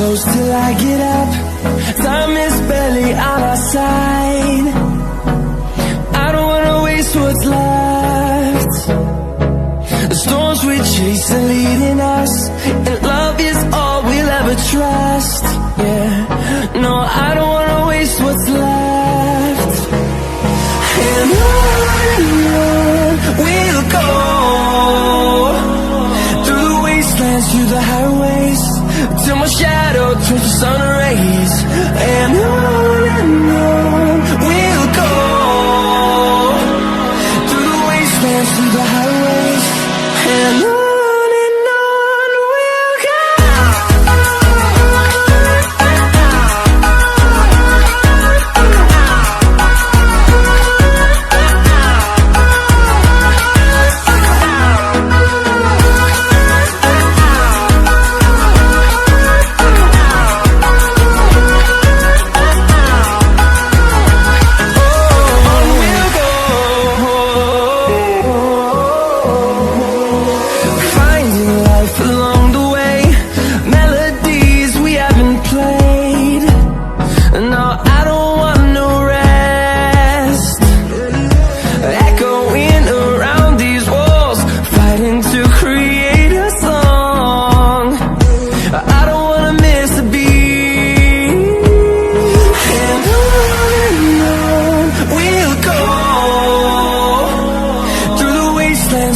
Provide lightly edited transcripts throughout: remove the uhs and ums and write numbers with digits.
close till I get up. Time is barely on our side. I don't wanna waste what's left. The storms we chase are leading us, and love is all we'll ever trust. Yeah, no, I don't wanna waste what's left. And on we'll go, through the wastelands, through the highways, till my shadow turns to sun rays. And on we'll go, through the wastelands, through the highways, and on we'll go.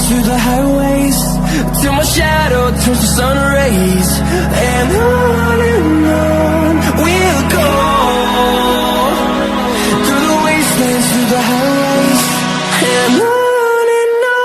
Through the highways, till my shadow turns to sun rays. And on we'll go, through the wastelands, through the highways, and on we'll go.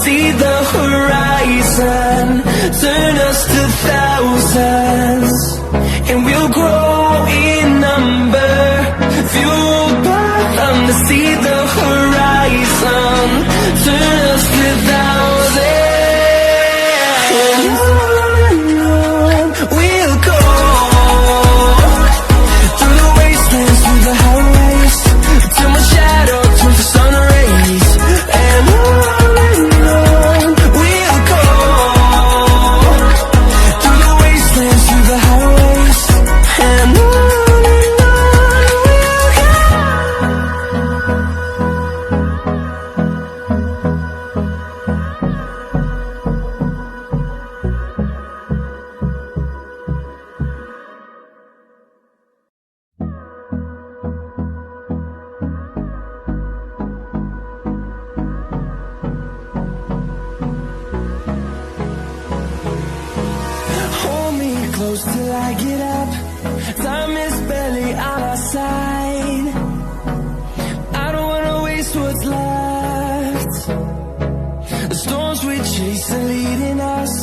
See the horizon, turn us to thousands, and we'll grow in number, fueled by them to see the horizon, turn us to thousands. And on we'll go, through the wastelands, through the highways, till my shadow turns to sun rays. And close till I get up. Time is barely on our side. I don't wanna waste what's left. The storms we chase are leading us,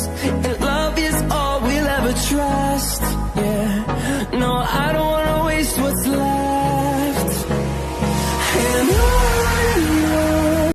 and love is all we'll ever trust. Yeah, no, I don't wanna waste what's left.